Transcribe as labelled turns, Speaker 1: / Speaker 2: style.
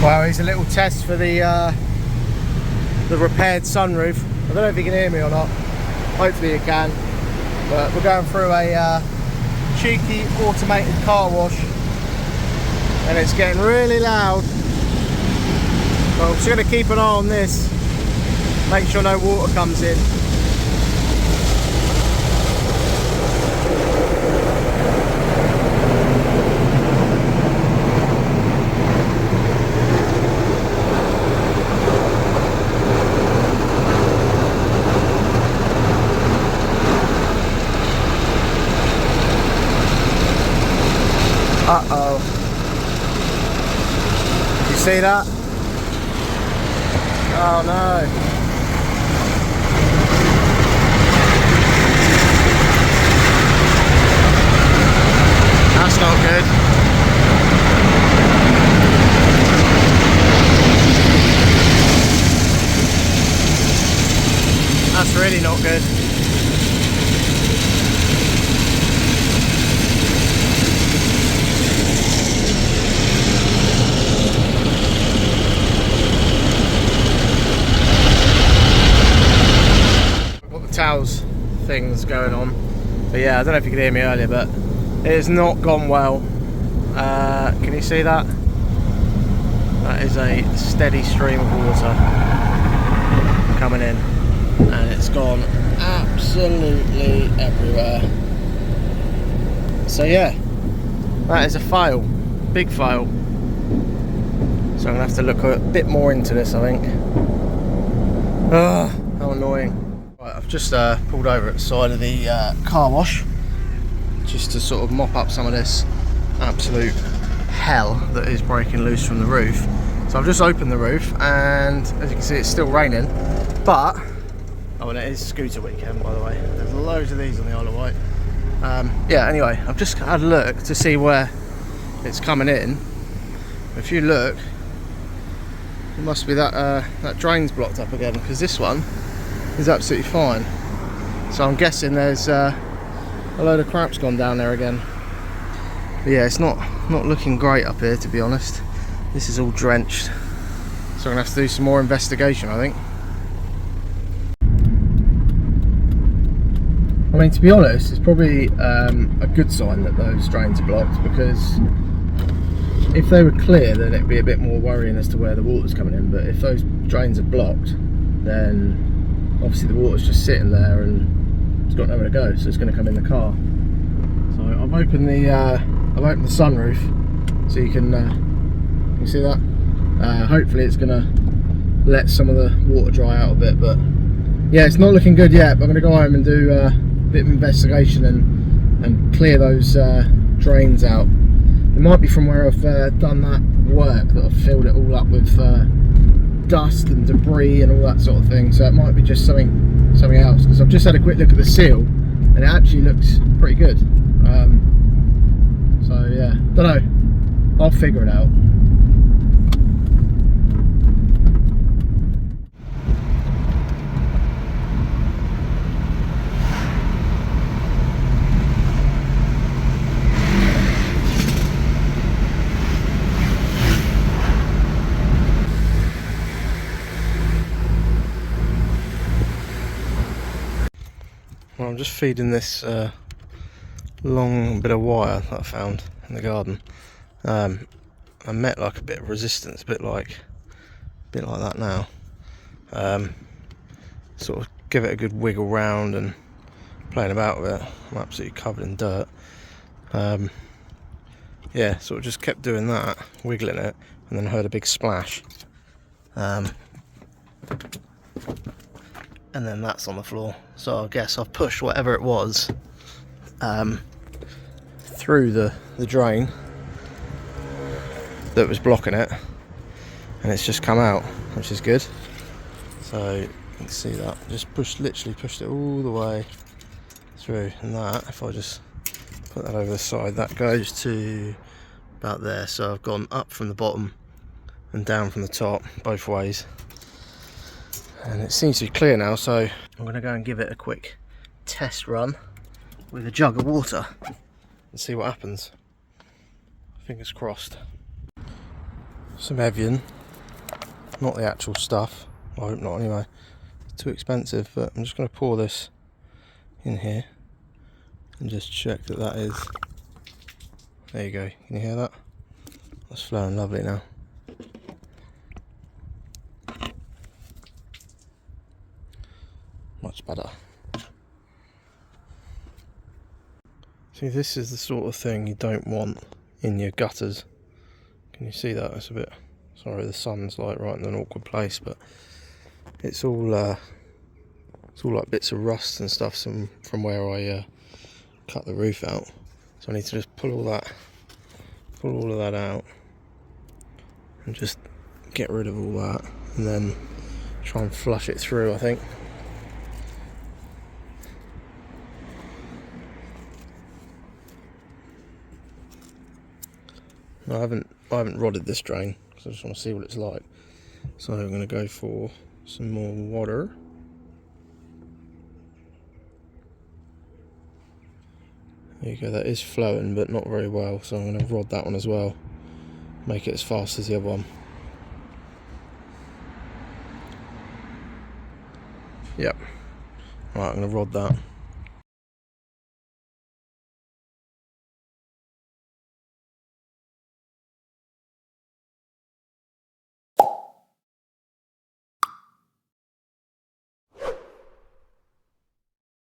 Speaker 1: Well, here's a little test for the repaired sunroof. I don't know if you can hear me or not. Hopefully you can. But we're going through a cheeky automated car wash, and it's getting really loud. Well, I'm just going to keep an eye on this, make sure no water comes in. Uh-oh. You see that? Oh no. That's not good. That's really not good. Towels things going on, but yeah, I don't know if you could hear me earlier, but it has not gone well. Can you see that? That is a steady stream of water coming in, and it's gone absolutely everywhere. So yeah, that is a fail, big fail. So I'm gonna have to look a bit more into this, I think. Ugh, how annoying. Right, I've just pulled over at the side of the car wash just to sort of mop up some of this absolute hell that is breaking loose from the roof. So I've just opened the roof, and as you can see, it's still raining, but oh, and it is scooter weekend, by the way. There's loads of these on the Isle of Wight. Yeah, anyway, I've just had a look to see where it's coming in. If you look, it must be that that drain's blocked up again, because this one is absolutely fine. So I'm guessing there's a load of crap's gone down there again. But yeah, it's not looking great up here, to be honest. This is all drenched, so I'm gonna have to do some more investigation, I think. I mean, to be honest, it's probably a good sign that those drains are blocked, because if they were clear, then it'd be a bit more worrying as to where the water's coming in. But if those drains are blocked, then obviously the water's just sitting there and it's got nowhere to go, so it's going to come in the car. So I've opened the sunroof, so you can see that. Hopefully it's going to let some of the water dry out a bit, but yeah, it's not looking good yet. But I'm going to go home and do a bit of investigation and clear those drains out. It might be from where I've done that work, that I've filled it all up with dust and debris and all that sort of thing. So it might be just something else, because I've just had a quick look at the seal and it actually looks pretty good. So yeah, don't know, I'll figure it out. Well, I'm just feeding this long bit of wire that I found in the garden. I met like a bit of resistance, a bit like that now. Sort of give it a good wiggle round and playing about with it. I'm absolutely covered in dirt. Yeah, sort of just kept doing that, wiggling it, and then heard a big splash. And then that's on the floor. So I guess I've pushed whatever it was through the drain that was blocking it, and it's just come out, which is good. So you can see that, just literally pushed it all the way through, and that, if I just put that over the side, that goes to about there. So I've gone up from the bottom and down from the top, both ways. And it seems to be clear now, so I'm going to go and give it a quick test run with a jug of water and see what happens. Fingers crossed. some Evian, not the actual stuff, I hope not anyway, it's too expensive, but I'm just going to pour this in here and just check that that is, there you go, can you hear that? That's flowing lovely now. Much better. See, this is the sort of thing you don't want in your gutters. Can you see that? It's a bit, sorry, the sun's like right in an awkward place, but it's all like bits of rust and stuff from where I cut the roof out. So I need to just pull all of that out and just get rid of all that, and then try and flush it through, I think. I haven't rodded this drain because I just want to see what it's like. So I'm going to go for some more water. There you go, that is flowing but not very well, so I'm going to rod that one as well. Make it as fast as the other one. Yep. Right, I'm going to rod that.